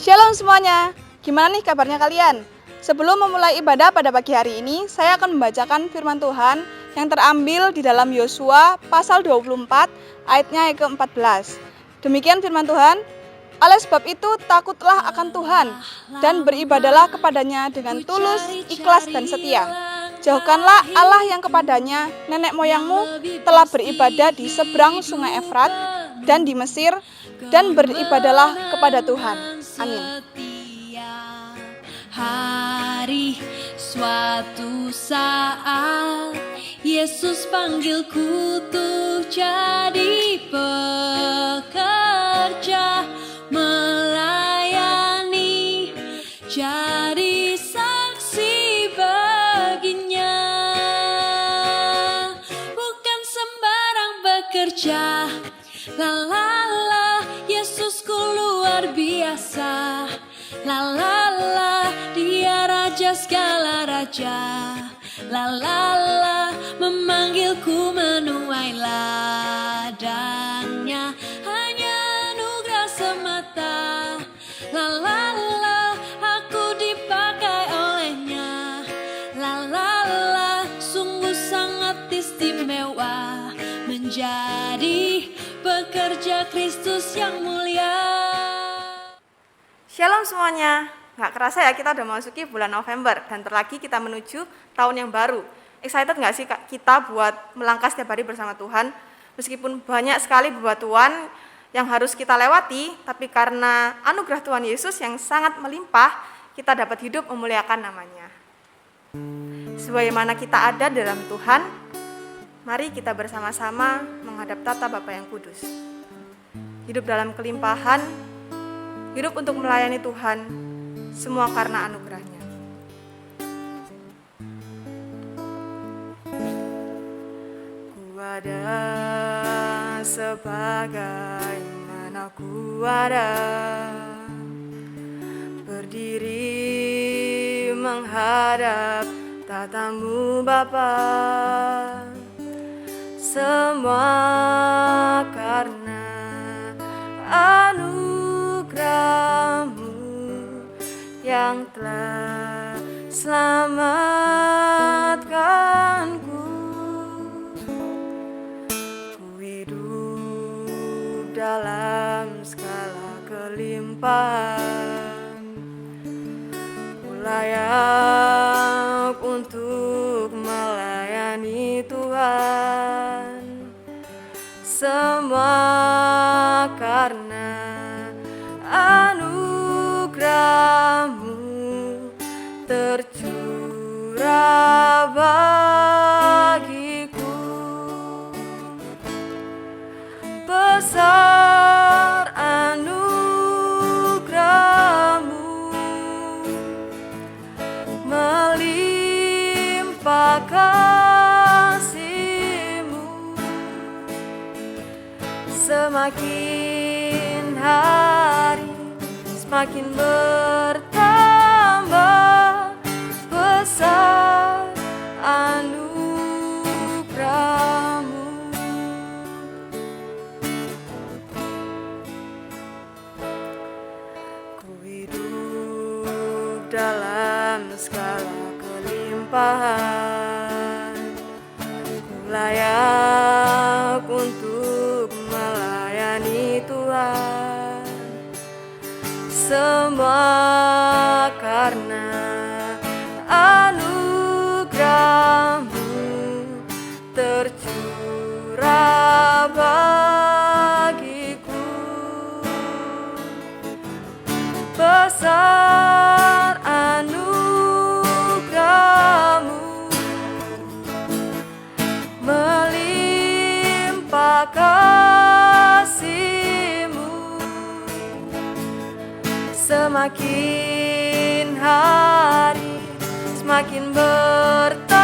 Shalom semuanya, gimana nih kabarnya kalian? Sebelum memulai ibadah pada pagi hari ini, saya akan membacakan firman Tuhan yang terambil di dalam Yosua pasal 24 ayatnya yang ke-14. Demikian firman Tuhan, oleh sebab itu takutlah akan Tuhan dan beribadalah kepadanya dengan tulus, ikhlas dan setia. Jauhkanlah Allah yang kepadanya nenek moyangmu telah beribadah di seberang sungai Efrat dan di Mesir, dan beribadalah kepada Tuhan. Amin. Hari suatu saat Yesus panggilku untuk jadi pekerja, melayani, jadi saksi baginya. Bukan sembarang bekerja, la la la, Yesusku luar biasa. La la la, dia raja segala raja. La la la, memanggilku menuai ladangnya, hanya anugerah semata. La la la, aku dipakai olehnya. La la la, sungguh sangat istimewa menjadi pekerja Kristus yang mulia. Shalom semuanya, nggak kerasa ya kita udah memasuki bulan November dan terlagi kita menuju tahun yang baru. Excited nggak sih kita buat melangkah setiap hari bersama Tuhan? Meskipun banyak sekali bebatuan yang harus kita lewati, tapi karena anugerah Tuhan Yesus yang sangat melimpah, kita dapat hidup memuliakan namanya. Sebagaimana kita ada dalam Tuhan, mari kita bersama-sama menghadap tata Bapa yang kudus. Hidup dalam kelimpahan, hidup untuk melayani Tuhan, semua karena anugerah-Nya. Ku ada sebagaimana ku ada, berdiri menghadap tatamu Bapa, semua karena anugerah-Mu yang telah selamatkanku. Ku hidup dalam segala kelimpahan, ku layak untuk melayani Tuhan, semua karena anugerah-Mu tercurah bagiku. Besar anugerah-Mu, melimpah kasih-Mu, semakin hari semakin bertambah besar anugerah-Mu. Ku hidup dalam segala kelimpahan, ku layak untuk melayani Tuhan, semua karena anugerah-Mu tercurah bagiku. Besar anugerah-Mu, melimpah kasih-Mu, semakin hari semakin bertambah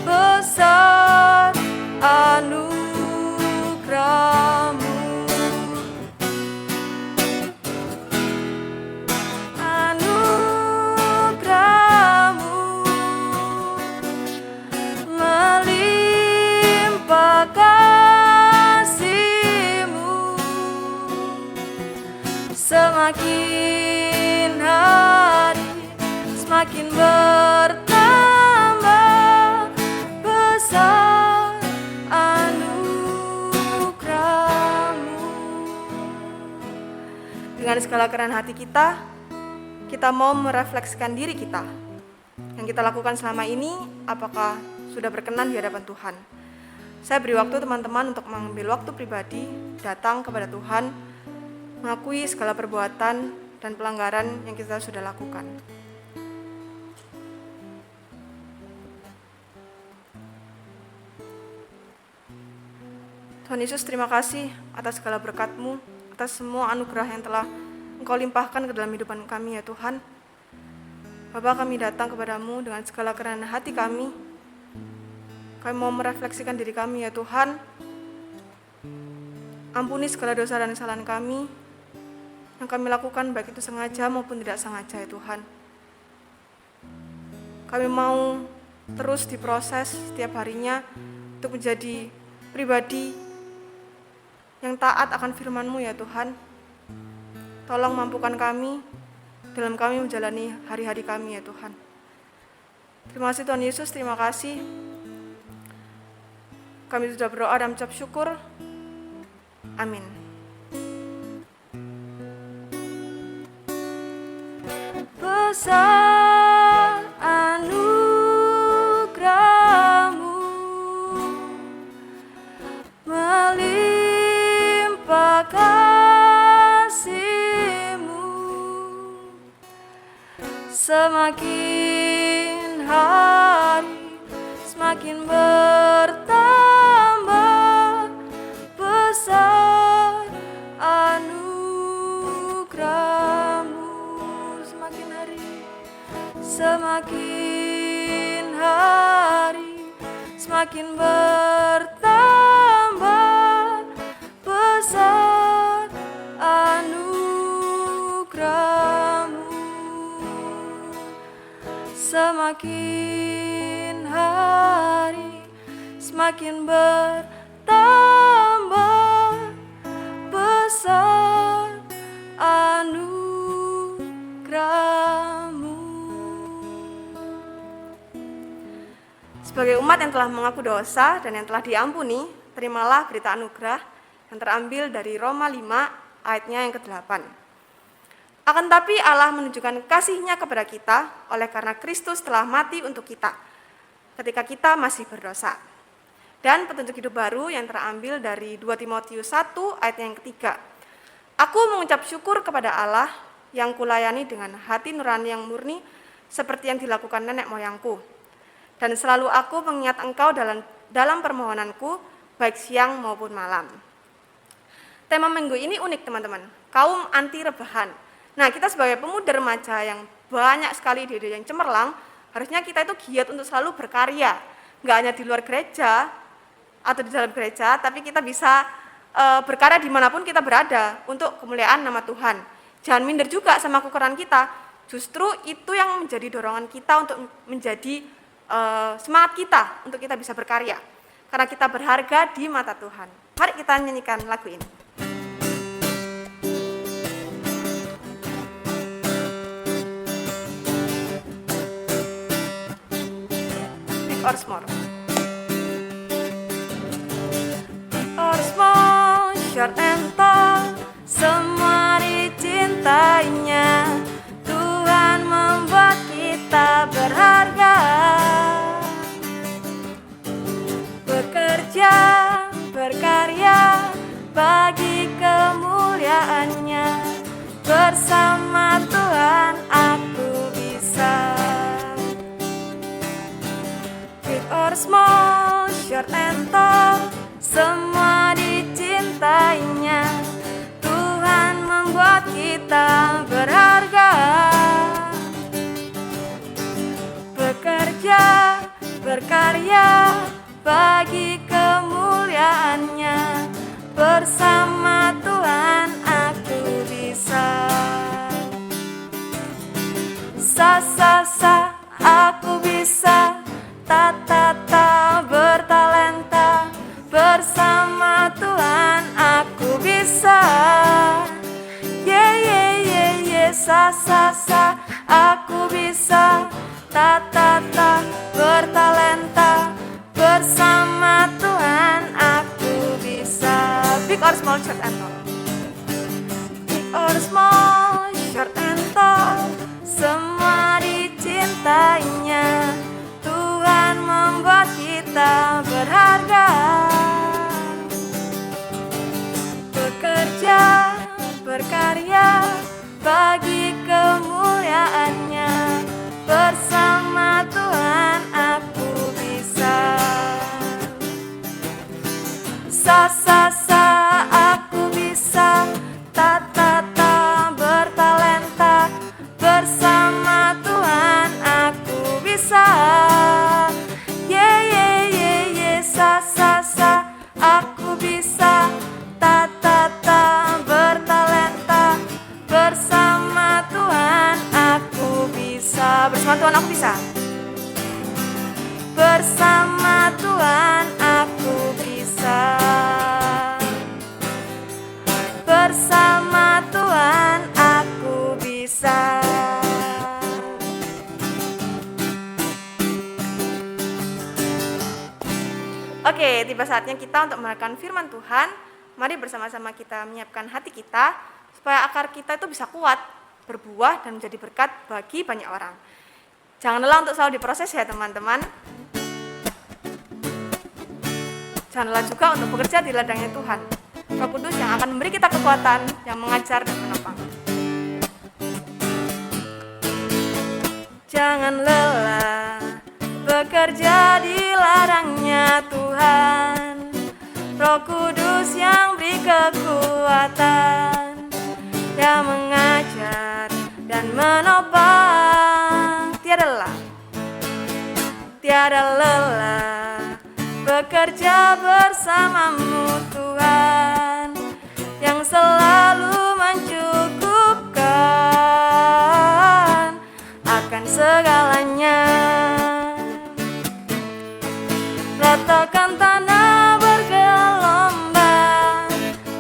besar anugerah-Mu. Anugerah-Mu melimpah kasih-Mu, Semakin hari semakin bertambah besar anugerah-Mu. Dengan segala kerendahan hati kita mau merefleksikan diri kita. Yang kita lakukan selama ini, apakah sudah berkenan di hadapan Tuhan? Saya beri waktu teman-teman untuk mengambil waktu pribadi, datang kepada Tuhan, mengakui segala perbuatan dan pelanggaran yang kita sudah lakukan. Tuhan Yesus, terima kasih atas segala berkat-Mu, atas semua anugerah yang telah Engkau limpahkan ke dalam hidupan kami ya Tuhan. Bapa, kami datang kepadamu dengan segala kerendahan hati kami. Kami mau merefleksikan diri kami ya Tuhan. Ampuni segala dosa dan kesalahan kami yang kami lakukan, baik itu sengaja maupun tidak sengaja ya Tuhan. Kami mau terus diproses setiap harinya untuk menjadi pribadi yang taat akan firman-Mu ya Tuhan. Tolong mampukan kami dalam kami menjalani hari-hari kami ya Tuhan. Terima kasih Tuhan Yesus, terima kasih. Kami sudah berdoa dan mengucap syukur. Amin. Besar anugerah-Mu, melimpah kasih-Mu, semakin hari semakin bertambah besar anugerah-Mu. Semakin hari semakin bertambah besar anugerah-Mu. Semakin hari semakin bertambah besar anugerah-Mu. Sebagai umat yang telah mengaku dosa dan yang telah diampuni, terimalah berita anugerah yang terambil dari Roma 5 ayatnya yang ke-8. Akan tapi Allah menunjukkan kasih-Nya kepada kita oleh karena Kristus telah mati untuk kita ketika kita masih berdosa. Dan petunjuk hidup baru yang terambil dari 2 Timotius 1 ayat yang ketiga. Aku mengucap syukur kepada Allah yang kulayani dengan hati nurani yang murni seperti yang dilakukan nenek moyangku. Dan selalu aku mengingat engkau dalam permohonanku, baik siang maupun malam. Tema minggu ini unik teman-teman, kaum anti rebahan. Nah, kita sebagai pemuda remaja yang banyak sekali ide-ide yang cemerlang, harusnya kita itu giat untuk selalu berkarya. Nggak hanya di luar gereja atau di dalam gereja, tapi kita bisa berkarya dimanapun kita berada untuk kemuliaan nama Tuhan. Jangan minder juga sama kekurangan kita, justru itu yang menjadi dorongan kita untuk menjadi semangat kita untuk kita bisa berkarya. Karena kita berharga di mata Tuhan. Mari kita nyanyikan lagu ini. Big or small. Big or small, short and tall, semua dicintainya. Tuhan membuat kita berharga. Bekerja, berkarya bagi kemuliaan-Nya. Bersama Tuhan aku bisa. Big or small, short and tall, semua dicintainya. Tuhan membuat kita berharga. Bekerja, berkarya bagi kemuliaan-Nya. Bersama Tuhan aku bisa. Sa aku bisa. Ta bertalenta. Bersama Tuhan aku bisa. Yeah, yeah. sa, aku bisa. Ta, bertalenta, bersama Tuhan aku bisa. Big or small, short and tall. Big or small, short and tall, semua dicintainya. Tuhan membuat kita berharga. Bekerja, berkarya bagi kemuliaannya. Bersama Tuhan aku bisa. Sa, aku bisa. Ta, bertalenta, bersama Tuhan aku bisa. Sa, aku bisa. Ta, bertalenta, bersama Tuhan aku bisa. Bersama Tuhan aku bisa. Bersama Tuhan aku bisa. Bersama Tuhan aku bisa. Oke, tiba saatnya kita untuk mendengarkan firman Tuhan. Mari bersama-sama kita menyiapkan hati kita supaya akar kita itu bisa kuat, berbuah dan menjadi berkat bagi banyak orang. Jangan lelah untuk selalu diproses ya teman-teman. Jangan lelah juga untuk bekerja di ladangnya Tuhan. Roh Kudus yang akan memberi kita kekuatan, yang mengajar dan menopang. Jangan lelah bekerja di ladangnya Tuhan. Roh Kudus yang beri kekuatan, yang mengajar dan menopang. Tiada lelah bekerja bersamamu Tuhan, yang selalu mencukupkan akan segalanya. Ratakan tanah bergelombang,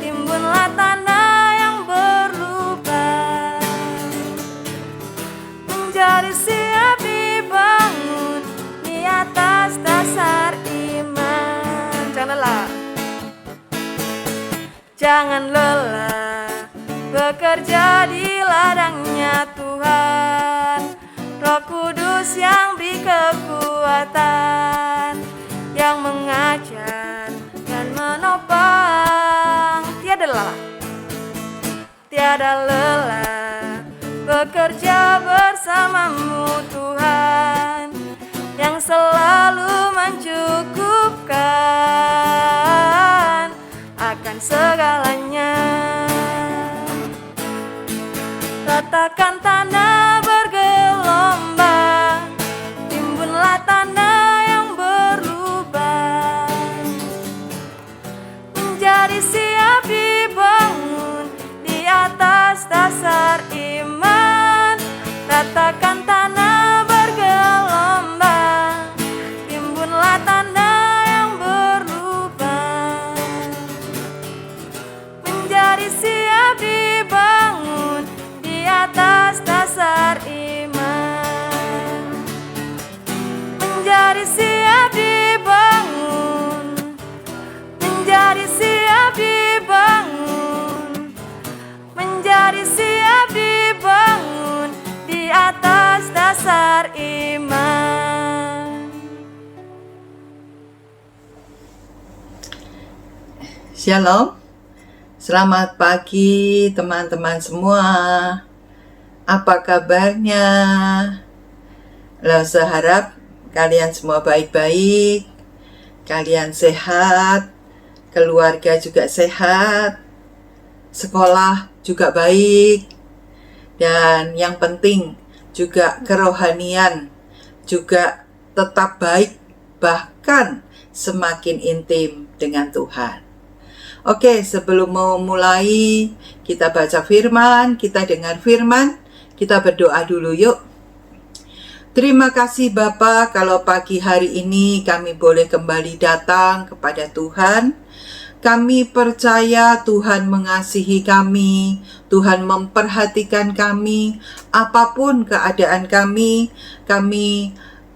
timbunlah tanah yang berlubang, menjadi siap dibangun di atas dasar iman. Jangan lelah bekerja di ladangnya Tuhan. Roh Kudus yang beri kekuatan, yang mengajar dan menopang. Tiada lelah bekerja bersamamu Tuhan, yang selalu mencukupkan akan segalanya. Ratakan tanah bergelombang, timbunlah tanah yang berlubang, menjadi siap dibangun di atas dasar iman. Ratakan tanah bergelombang, timbunlah tanah yang berlubang, menjadi siap dibangun di atas dasar iman. Menjadi siap dibangun, menjadi siap dibangun, menjadi siap dibangun di atas dasar iman. Shalom, selamat pagi teman-teman semua. Apa kabarnya? Saya harap kalian semua baik-baik, kalian sehat, keluarga juga sehat, sekolah juga baik, dan yang penting juga kerohanian juga tetap baik, bahkan semakin intim dengan Tuhan. Oke, sebelum mau mulai, kita baca firman, kita dengar firman, kita berdoa dulu yuk. Terima kasih Bapa, kalau pagi hari ini kami boleh kembali datang kepada Tuhan. Kami percaya Tuhan mengasihi kami, Tuhan memperhatikan kami, apapun keadaan kami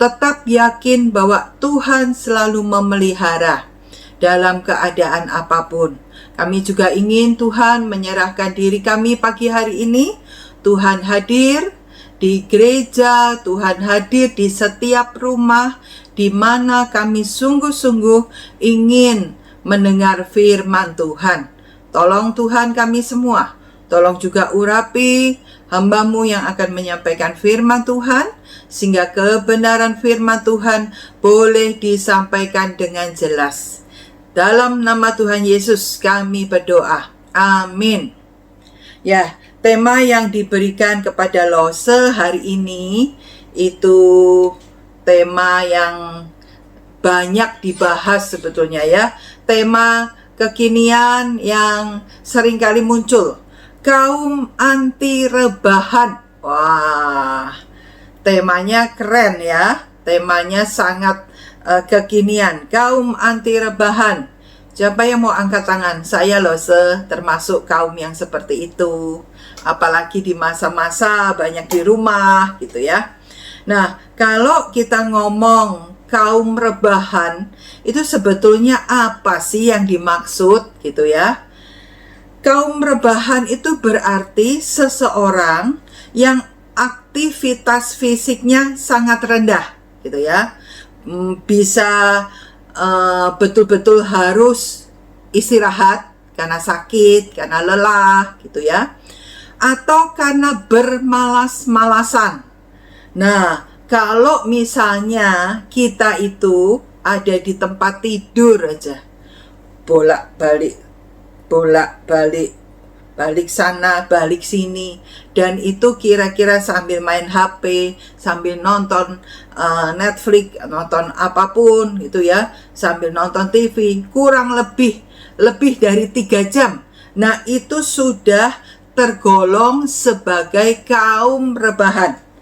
tetap yakin bahwa Tuhan selalu memelihara dalam keadaan apapun. Kami juga ingin Tuhan menyerahkan diri kami pagi hari ini. Tuhan hadir di gereja, Tuhan hadir di setiap rumah di mana kami sungguh-sungguh ingin mendengar firman Tuhan. Tolong Tuhan kami semua, tolong juga urapi hamba-Mu yang akan menyampaikan firman Tuhan, sehingga kebenaran firman Tuhan boleh disampaikan dengan jelas. Dalam nama Tuhan Yesus kami berdoa. Amin. Ya, tema yang diberikan kepada Lose hari ini itu tema yang banyak dibahas sebetulnya ya. Tema kekinian yang seringkali muncul. Kaum anti rebahan. Wah, temanya keren ya. Temanya sangat kekinian. Kaum anti rebahan. Siapa yang mau angkat tangan? Saya Lose termasuk kaum yang seperti itu. Apalagi di masa-masa banyak di rumah gitu ya. Nah, kalau kita ngomong kaum rebahan, itu sebetulnya apa sih yang dimaksud gitu ya? Kaum rebahan itu berarti seseorang yang aktivitas fisiknya sangat rendah gitu ya. Bisa betul-betul harus istirahat karena sakit, karena lelah gitu ya, atau karena bermalas-malasan. Nah, kalau misalnya kita itu ada di tempat tidur aja, bolak-balik, balik sana, balik sini, dan itu kira-kira sambil main HP, sambil nonton Netflix, nonton apapun gitu ya, sambil nonton TV, kurang lebih dari 3 jam. Nah, itu sudah tergolong sebagai kaum rebahan.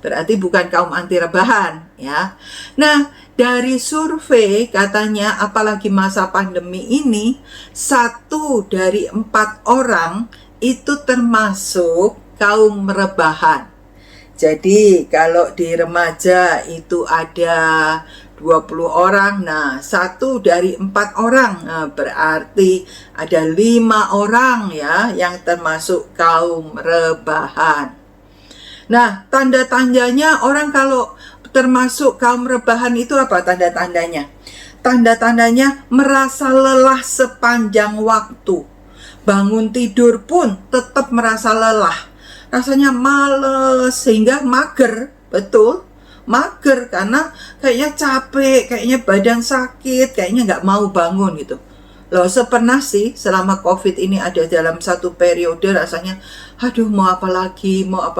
Berarti bukan kaum anti rebahan ya. Nah, dari survei katanya apalagi masa pandemi ini, 1 dari 4 orang itu termasuk kaum rebahan. Jadi kalau di remaja itu ada 20 orang, nah 1 dari 4 orang, nah, berarti ada 5 orang ya yang termasuk kaum rebahan. Nah, tanda-tandanya orang kalau termasuk kaum rebahan itu apa tanda-tandanya? Tanda-tandanya merasa lelah sepanjang waktu. Bangun tidur pun tetap merasa lelah. Rasanya males sehingga mager, betul? Mager karena kayaknya capek, kayaknya badan sakit, kayaknya nggak mau bangun gitu. Loh, pernah sih selama COVID ini ada dalam satu periode rasanya, aduh mau apa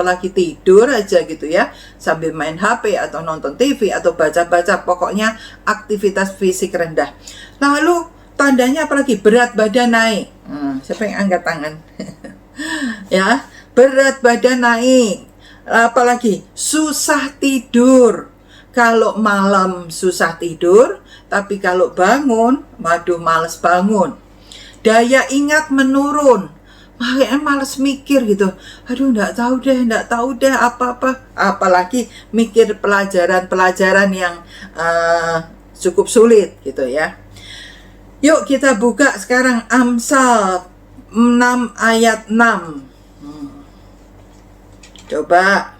lagi tidur aja gitu ya, sambil main HP atau nonton TV atau baca-baca, pokoknya aktivitas fisik rendah. Lalu tandanya apalagi? Berat badan naik. Siapa yang angkat tangan? Ya, berat badan naik. Apalagi susah tidur. Kalau malam susah tidur, tapi kalau bangun, waduh males bangun. Daya ingat menurun, makanya males mikir gitu. Aduh nggak tahu deh apa-apa. Apalagi mikir pelajaran-pelajaran yang cukup sulit gitu ya. Yuk kita buka sekarang Amsal 6 ayat 6. Coba.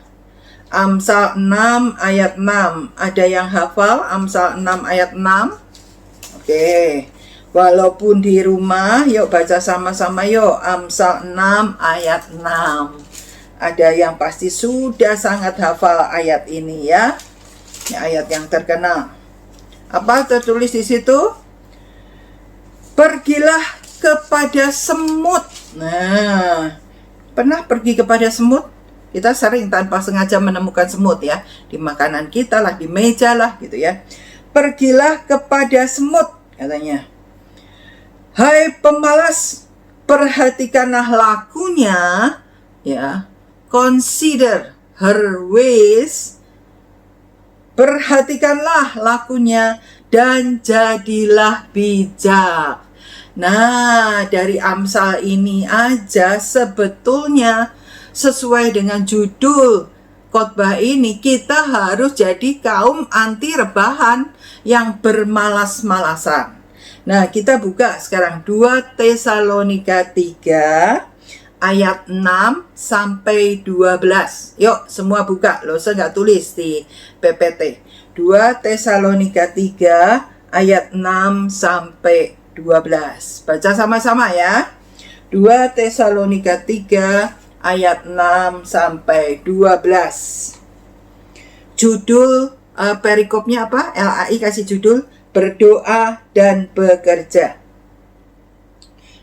Amsal 6 ayat 6. Ada yang hafal Amsal 6 ayat 6? Oke. Walaupun di rumah, yuk baca sama-sama yuk. Amsal 6 ayat 6. Ada yang pasti sudah sangat hafal ayat ini ya. Ini ayat yang terkenal. Apa tertulis di situ? Pergilah kepada semut. Nah, pernah pergi kepada semut? Kita sering tanpa sengaja menemukan semut ya, di makanan kita lah, di meja lah gitu ya. Pergilah kepada semut katanya. Hai pemalas, perhatikanlah lakunya ya. Consider her ways. Perhatikanlah lakunya dan jadilah bijak. Nah, dari Amsal ini aja sebetulnya sesuai dengan judul khotbah ini, kita harus jadi kaum anti rebahan yang bermalas-malasan. Nah, kita buka sekarang 2 Tesalonika 3 ayat 6 sampai 12. Yuk, semua buka. Loh, saya nggak tulis di PPT. 2 Tesalonika 3 ayat 6 sampai 12. Baca sama-sama ya. 2 Tesalonika 3 ayat 6 sampai 12. Judul perikopnya apa? LAI kasih judul berdoa dan bekerja.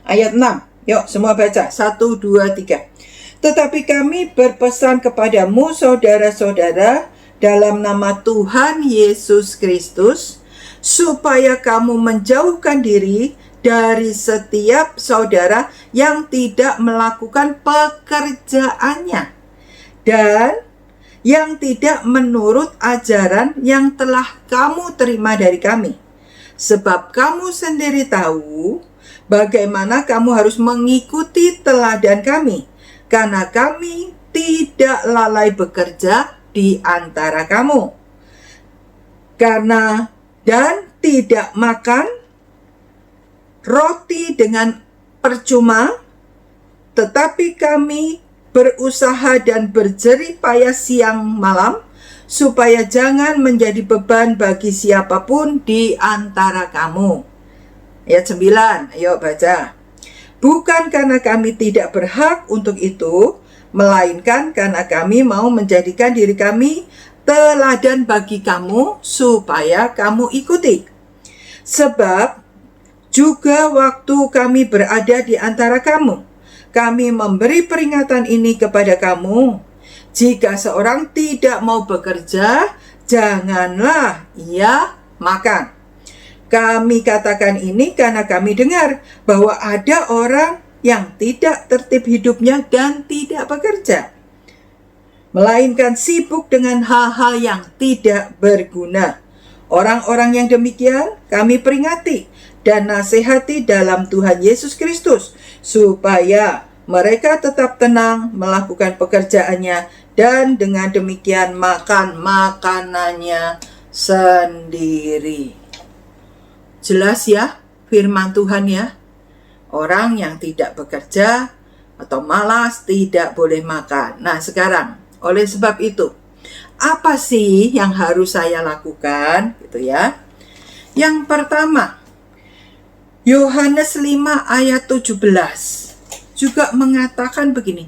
Ayat 6. Yuk semua baca. 1, 2, 3. Tetapi kami berpesan kepadamu saudara-saudara dalam nama Tuhan Yesus Kristus, supaya kamu menjauhkan diri dari setiap saudara yang tidak melakukan pekerjaannya dan yang tidak menurut ajaran yang telah kamu terima dari kami. Sebab kamu sendiri tahu bagaimana kamu harus mengikuti teladan kami, karena kami tidak lalai bekerja di antara kamu. Dan tidak makan roti dengan percuma, tetapi kami berusaha dan berjerih payah siang malam, supaya jangan menjadi beban bagi siapapun di antara kamu. Ayat 9, ayo baca. Bukan karena kami tidak berhak untuk itu, melainkan karena kami mau menjadikan diri kami teladan bagi kamu, supaya kamu ikuti. Sebab juga waktu kami berada di antara kamu, kami memberi peringatan ini kepada kamu. Jika seorang tidak mau bekerja, janganlah ia makan. Kami katakan ini karena kami dengar bahwa ada orang yang tidak tertib hidupnya dan tidak bekerja, melainkan sibuk dengan hal-hal yang tidak berguna. Orang-orang yang demikian kami peringati dan nasihati dalam Tuhan Yesus Kristus, supaya mereka tetap tenang melakukan pekerjaannya dan dengan demikian makan makanannya sendiri. Jelas ya firman Tuhan ya. Orang yang tidak bekerja atau malas tidak boleh makan. Nah sekarang, oleh sebab itu, apa sih yang harus saya lakukan? Gitu ya. Yang pertama, Yohanes 5 ayat 17 juga mengatakan begini,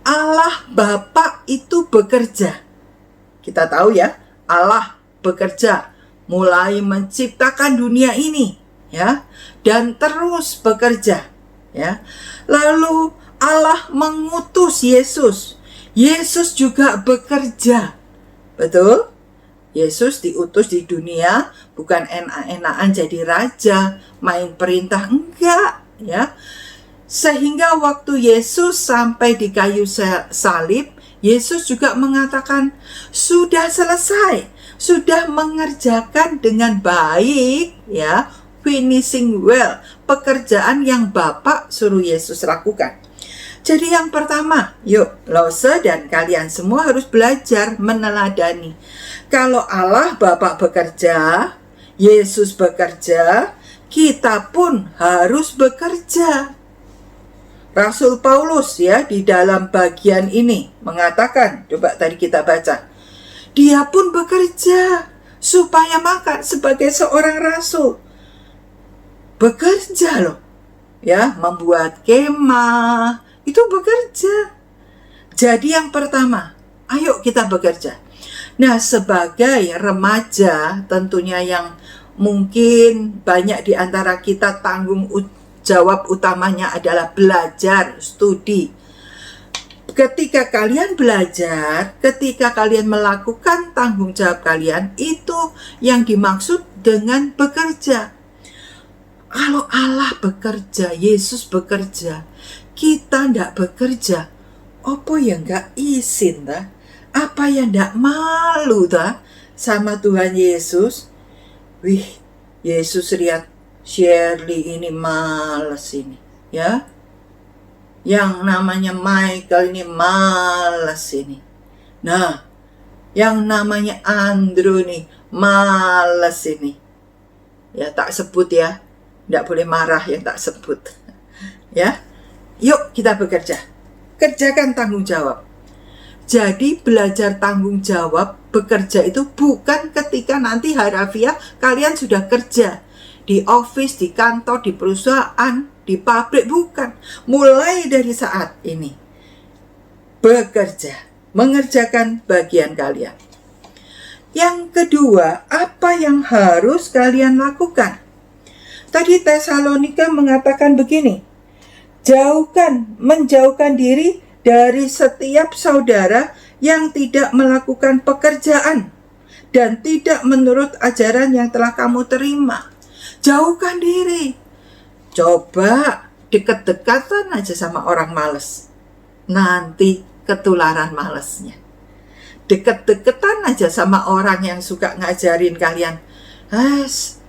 Allah Bapa itu bekerja. Kita tahu ya, Allah bekerja mulai menciptakan dunia ini, ya, dan terus bekerja, ya. Lalu Allah mengutus Yesus. Yesus juga bekerja. Betul? Yesus diutus di dunia bukan enak-enakan jadi raja, main perintah, enggak, ya. Sehingga waktu Yesus sampai di kayu salib, Yesus juga mengatakan, sudah selesai, sudah mengerjakan dengan baik, ya, finishing well, pekerjaan yang Bapak suruh Yesus lakukan. Jadi yang pertama, yuk Lose dan kalian semua harus belajar meneladani. Kalau Allah Bapa bekerja, Yesus bekerja, kita pun harus bekerja. Rasul Paulus ya di dalam bagian ini mengatakan, coba tadi kita baca, dia pun bekerja supaya makan sebagai seorang rasul. Bekerja loh, ya, membuat kemah, itu bekerja. Jadi yang pertama, ayo kita bekerja. Nah, sebagai remaja tentunya yang mungkin banyak di antara kita tanggung jawab utamanya adalah belajar, studi. Ketika kalian belajar, ketika kalian melakukan tanggung jawab kalian, itu yang dimaksud dengan bekerja. Kalau Allah bekerja, Yesus bekerja, kita ndak bekerja, apa yang nggak izin dah? Apa yang ndak malu dah sama Tuhan Yesus? Wih, Yesus lihat Shirley ini males ini, ya. Yang namanya Michael ini males ini. Nah, yang namanya Andrew nih males ini. Ya, tak sebut ya. Tidak boleh marah yang tak sebut. Ya. Yuk kita bekerja. Kerjakan tanggung jawab. Jadi belajar tanggung jawab, bekerja itu bukan ketika nanti harafiah kalian sudah kerja. Di office, di kantor, di perusahaan, di pabrik, bukan. Mulai dari saat ini. Bekerja. Mengerjakan bagian kalian. Yang kedua, apa yang harus kalian lakukan? Tadi Tesalonika mengatakan begini, menjauhkan diri dari setiap saudara yang tidak melakukan pekerjaan dan tidak menurut ajaran yang telah kamu terima. Jauhkan diri. Coba deket-dekatan aja sama orang males. Nanti ketularan malesnya. Deket-deketan aja sama orang yang suka ngajarin kalian.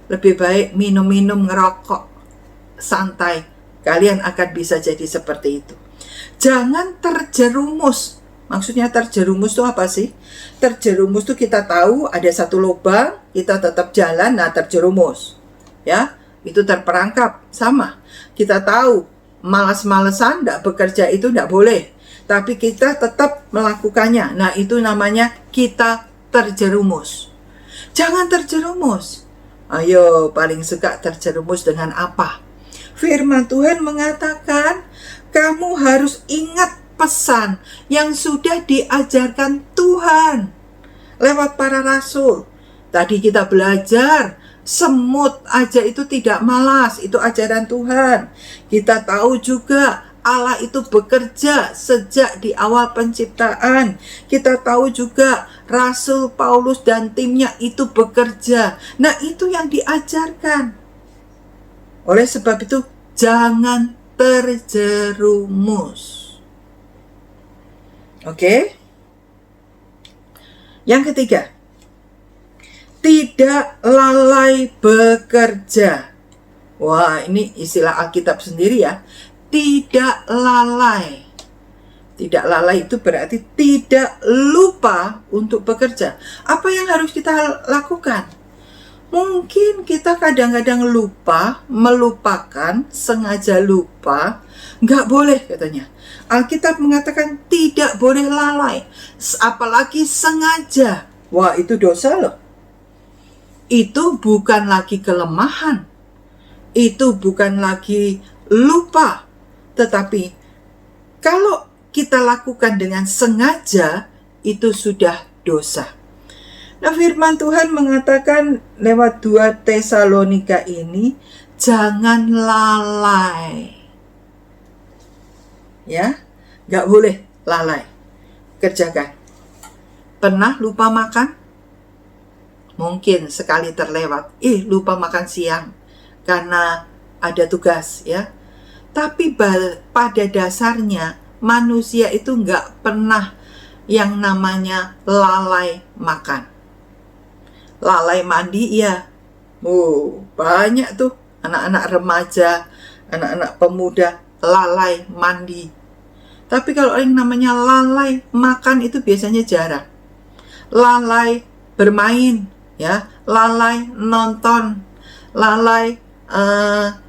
Lebih baik minum-minum, ngerokok, santai. Kalian akan bisa jadi seperti itu. Jangan terjerumus. Maksudnya terjerumus itu apa sih? Terjerumus itu kita tahu ada satu lubang, kita tetap jalan, nah terjerumus. Ya, itu terperangkap. Sama. Kita tahu malas-malesan, tidak bekerja itu tidak boleh. Tapi kita tetap melakukannya. Nah, itu namanya kita terjerumus. Jangan terjerumus. Ayo, paling suka terjerumus dengan apa? Firman Tuhan mengatakan, kamu harus ingat pesan yang sudah diajarkan Tuhan lewat para rasul. Tadi kita belajar, semut aja itu tidak malas, itu ajaran Tuhan. Kita tahu juga Allah itu bekerja sejak di awal penciptaan. Kita tahu juga Rasul Paulus dan timnya itu bekerja. Nah, itu yang diajarkan. Oleh sebab itu, jangan terjerumus. Oke? Yang ketiga, tidak lalai bekerja. Wah, ini istilah Alkitab sendiri ya. Tidak lalai. Tidak lalai itu berarti tidak lupa untuk bekerja. Apa yang harus kita lakukan? Mungkin kita kadang-kadang lupa, melupakan, sengaja lupa. Nggak boleh katanya. Alkitab mengatakan tidak boleh lalai. Apalagi sengaja. Wah, itu dosa loh. Itu bukan lagi kelemahan. Itu bukan lagi lupa. Tetapi kalau kita lakukan dengan sengaja, itu sudah dosa. Nah, firman Tuhan mengatakan lewat 2 Tesalonika ini, jangan lalai. Ya, gak boleh lalai. Kerjakan. Pernah lupa makan? Mungkin sekali terlewat. Lupa makan siang karena ada tugas ya. Tapi pada dasarnya manusia itu nggak pernah yang namanya lalai makan. Lalai mandi ya. Banyak tuh anak-anak remaja, anak-anak pemuda lalai mandi. Tapi kalau yang namanya lalai makan itu biasanya jarang. Lalai bermain ya, lalai nonton, lalai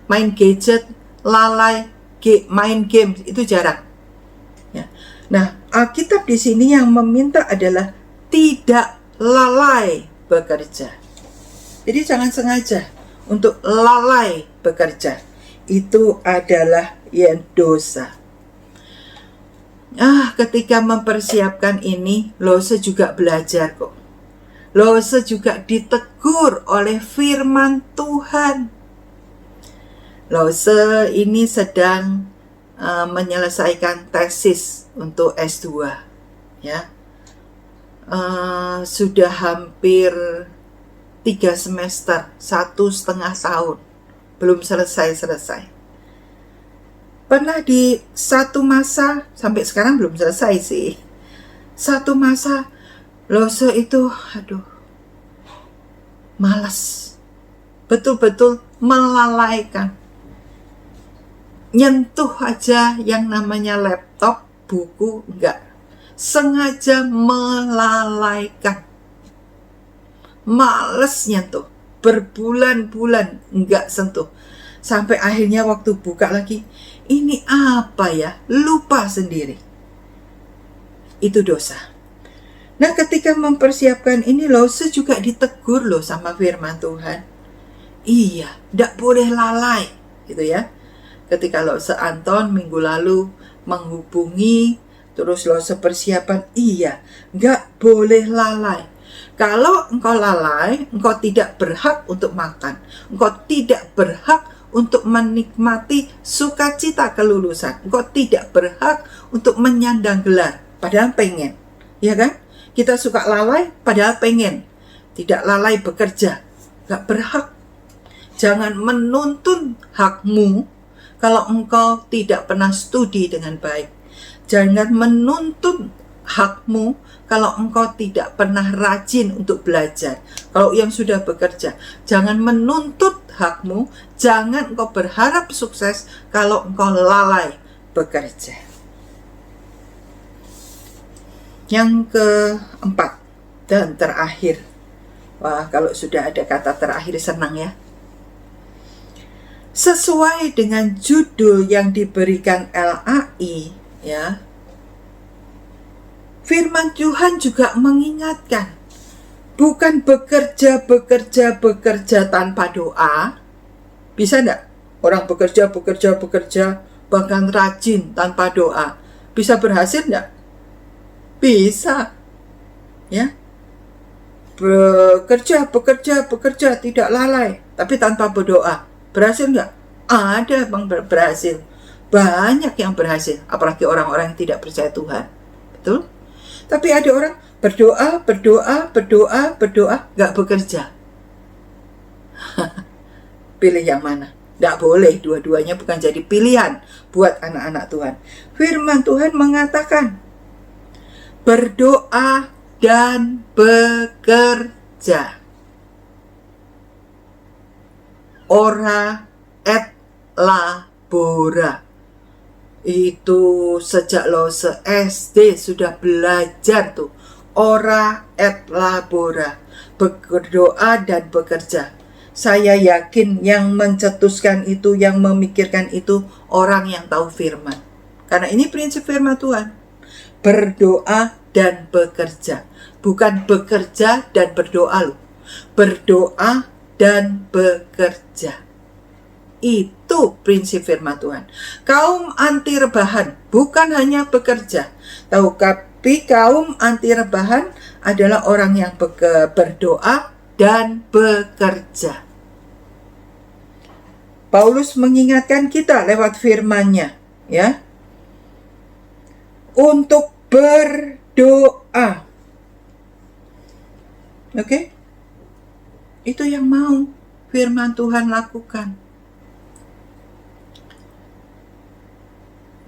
main gadget, lalai main game, itu jarang. Ya. Nah, Alkitab di sini yang meminta adalah tidak lalai bekerja. Jadi jangan sengaja untuk lalai bekerja. Itu adalah yang dosa. Ketika mempersiapkan ini, Lose juga belajar kok. Lose juga ditegur oleh firman Tuhan. Lose ini sedang menyelesaikan tesis untuk S2 ya. Sudah hampir 3 semester, 1,5 tahun belum selesai. Pernah di satu masa, sampai sekarang belum selesai sih, satu masa Lose itu malas. betul-betul melalaikan. Nyentuh aja yang namanya laptop, buku, enggak. Sengaja melalaikan. Males nyentuh. Berbulan-bulan enggak sentuh. Sampai akhirnya waktu buka lagi, ini apa ya? Lupa sendiri. Itu dosa. Nah, ketika mempersiapkan ini loh, saya juga ditegur loh sama firman Tuhan. Iya, enggak boleh lalai, gitu ya. Ketika lo seanton minggu lalu menghubungi, terus lo sepersiapan, iya, nggak boleh lalai. Kalau engkau lalai, engkau tidak berhak untuk makan. Engkau tidak berhak untuk menikmati sukacita kelulusan. Engkau tidak berhak untuk menyandang gelar, padahal pengen. Ya kan? Kita suka lalai, padahal pengen. Tidak lalai bekerja, nggak berhak. Jangan menuntun hakmu kalau engkau tidak pernah studi dengan baik. Jangan menuntut hakmu kalau engkau tidak pernah rajin untuk belajar. Kalau yang sudah bekerja, jangan menuntut hakmu, jangan engkau berharap sukses kalau engkau lalai bekerja. Yang keempat dan terakhir. Wah, kalau sudah ada kata terakhir senang ya. Sesuai dengan judul yang diberikan LAI, ya. Firman Tuhan juga mengingatkan, bukan bekerja tanpa doa. Bisa enggak? Orang bekerja, bahkan rajin tanpa doa. Bisa berhasil enggak? Bisa. Ya. Bekerja tidak lalai, tapi tanpa berdoa. Berhasil nggak? Ada bang berhasil. Banyak yang berhasil, apalagi orang-orang yang tidak percaya Tuhan. Betul? Tapi ada orang berdoa, nggak bekerja. Pilih yang mana? Nggak boleh, dua-duanya bukan jadi pilihan buat anak-anak Tuhan. Firman Tuhan mengatakan, berdoa dan bekerja. Ora et labora. Itu sejak lo se-SD sudah belajar tuh. Ora et labora. Berdoa dan bekerja. Saya yakin yang mencetuskan itu, yang memikirkan itu orang yang tahu firman. Karena ini prinsip firman Tuhan. Berdoa dan bekerja. Bukan bekerja dan berdoa loh. Berdoa dan bekerja. Itu prinsip firman Tuhan. Kaum anti rebahan bukan hanya bekerja, tapi kaum anti rebahan adalah orang yang berdoa dan bekerja. Paulus mengingatkan kita lewat firman-Nya, ya, untuk berdoa. Oke? Itu yang mau firman Tuhan lakukan.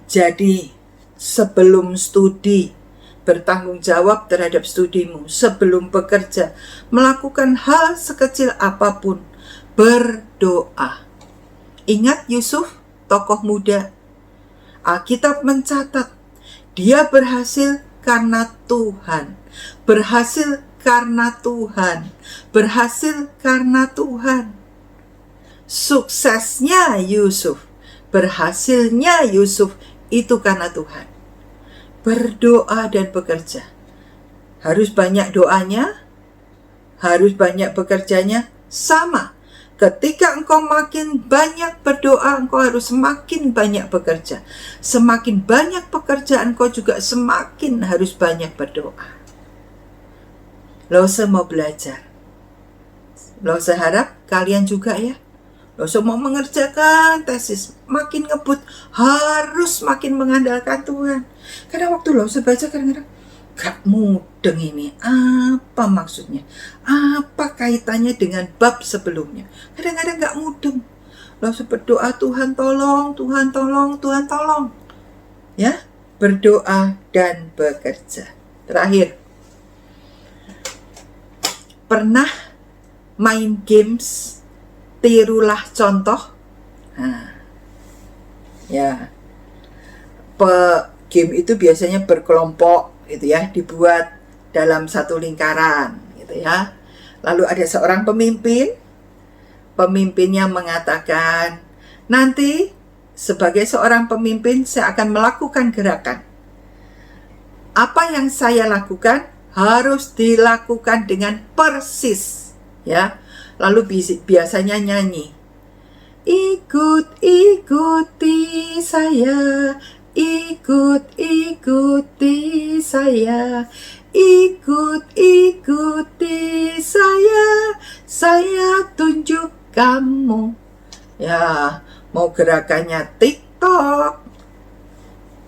Jadi, sebelum studi, bertanggung jawab terhadap studimu. Sebelum bekerja, melakukan hal sekecil apapun, berdoa. Ingat Yusuf, tokoh muda. Alkitab mencatat, dia berhasil karena Tuhan. Berhasil karena Tuhan. Berhasil karena Tuhan. Suksesnya Yusuf, berhasilnya Yusuf itu karena Tuhan. Berdoa dan bekerja. Harus banyak doanya, harus banyak bekerjanya, sama. Ketika engkau makin banyak berdoa, engkau harus semakin banyak bekerja. Semakin banyak pekerjaan, engkau juga semakin harus banyak berdoa. Lose mau belajar. Lose harap kalian juga ya. Lose mau mengerjakan tesis, makin ngebut, harus makin mengandalkan Tuhan. Karena waktu Lose baca kadang-kadang, gak mudeng ini, apa maksudnya? Apa kaitannya dengan bab sebelumnya? Kadang-kadang gak mudeng. Lose berdoa, Tuhan tolong, Tuhan tolong, Tuhan tolong. Ya, berdoa dan bekerja. Terakhir, pernah main games tirulah contoh. Nah, ya, game itu biasanya berkelompok gitu ya, dibuat dalam satu lingkaran gitu ya. Lalu ada seorang pemimpinnya mengatakan, nanti sebagai seorang pemimpin saya akan melakukan gerakan. Apa yang saya lakukan harus dilakukan dengan persis ya. Lalu biasanya nyanyi, ikuti saya, ikuti saya, ikuti saya tunjuk kamu. Ya, mau gerakannya TikTok.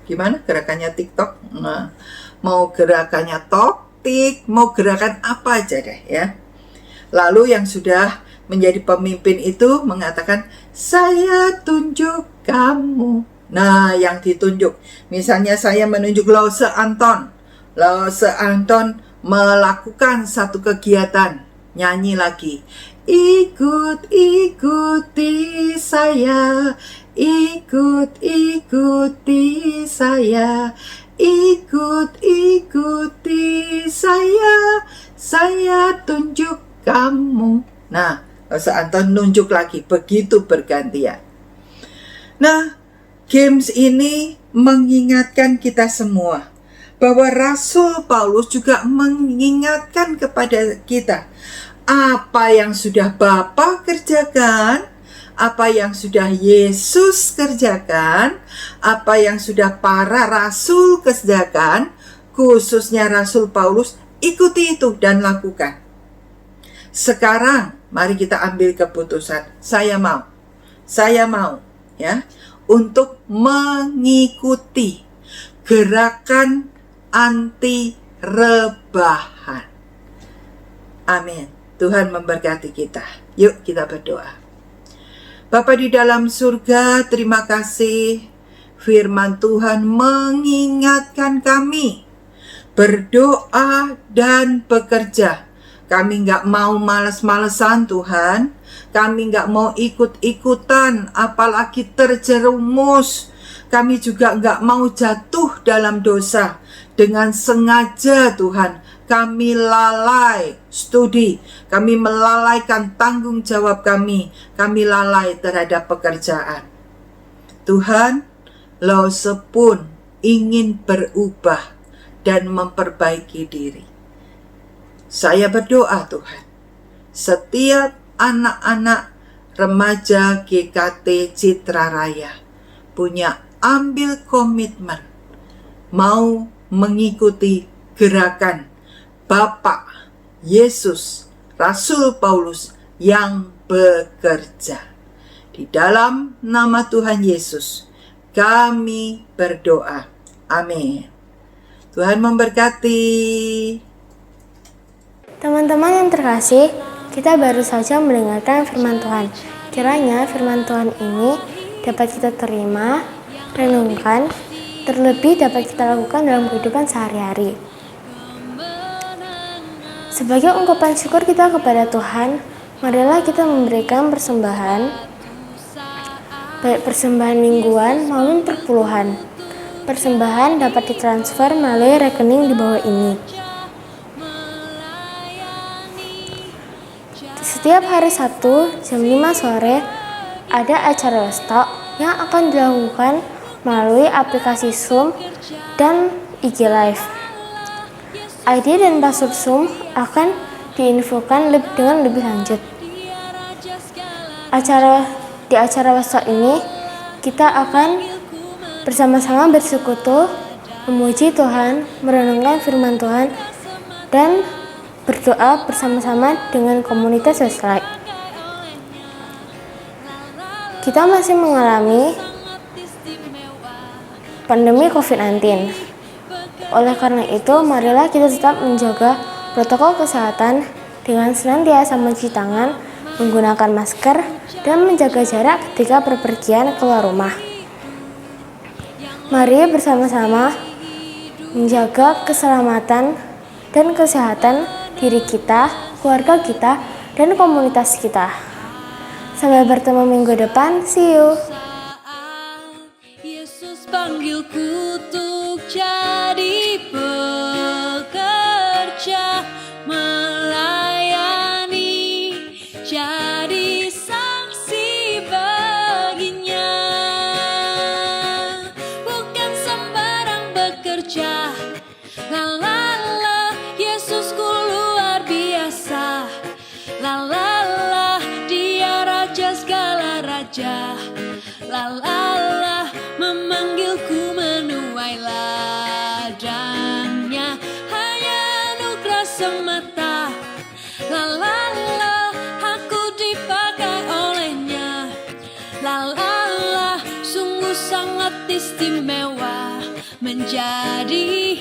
Gimana gerakannya TikTok? Nah, mau gerakannya toktik, mau gerakan apa aja deh ya. Lalu yang sudah menjadi pemimpin itu mengatakan, saya tunjuk kamu. Nah, yang ditunjuk, misalnya saya menunjuk Lause Anton. Lause Anton melakukan satu kegiatan, nyanyi lagi. Ikuti saya, ikuti saya, ikuti saya tunjuk kamu. Nah, Lause Anton nunjuk lagi, begitu bergantian. Nah, games ini mengingatkan kita semua bahwa Rasul Paulus juga mengingatkan kepada kita apa yang sudah Bapa kerjakan, apa yang sudah Yesus kerjakan, apa yang sudah para rasul kerjakan, khususnya Rasul Paulus, ikuti itu dan lakukan. Sekarang mari kita ambil keputusan. Saya mau ya, untuk mengikuti gerakan anti rebahan. Amin. Tuhan memberkati kita. Yuk kita berdoa. Bapa di dalam surga, terima kasih firman Tuhan mengingatkan kami berdoa dan bekerja. Kami gak mau males-malesan Tuhan. Kami gak mau ikut-ikutan, apalagi terjerumus. Kami juga gak mau jatuh dalam dosa. Dengan sengaja Tuhan, kami lalai studi, kami melalaikan tanggung jawab kami lalai terhadap pekerjaan. Tuhan, Lause pun ingin berubah dan memperbaiki diri. Saya berdoa Tuhan, setiap anak-anak remaja GKT Citra Raya punya ambil komitmen mau mengikuti gerakan Bapak Yesus, Rasul Paulus yang bekerja. Di dalam nama Tuhan Yesus, kami berdoa. Amin. Tuhan memberkati. Teman-teman yang terkasih, kita baru saja mendengarkan firman Tuhan. Kiranya firman Tuhan ini dapat kita terima, renungkan, terlebih dapat kita lakukan dalam kehidupan sehari-hari. Sebagai ungkapan syukur kita kepada Tuhan, marilah kita memberikan persembahan, baik persembahan mingguan maupun perpuluhan. Persembahan dapat ditransfer melalui rekening di bawah ini. Setiap hari Sabtu jam 5 sore ada acara Lestalk yang akan dilakukan melalui aplikasi Zoom dan IG Live. ID dan password Zoom akan diinfokan dengan lebih lanjut. Di acara Lestalk ini kita akan bersama-sama bersekutu, memuji Tuhan, merenungkan firman Tuhan, dan berdoa bersama-sama dengan komunitas Westlight. Kita masih mengalami pandemi COVID-19. Oleh karena itu, marilah kita tetap menjaga protokol kesehatan dengan senantiasa mencuci tangan, menggunakan masker, dan menjaga jarak ketika bepergian keluar rumah. Mari bersama-sama menjaga keselamatan dan kesehatan diri kita, keluarga kita, dan komunitas kita. Sampai bertemu minggu depan, see you. Yesus panggilku untuk jadi pekerja, melayani, jadi saksi baginya. Bukan sembarang bekerja, la la la, Yesusku luar biasa, la la la, Dia raja segala raja, la la la, memanggilku menuai ladangnya, hanya anugerah semata, la la la, aku dipakai olehnya, la la la, sungguh sangat istimewa menjadi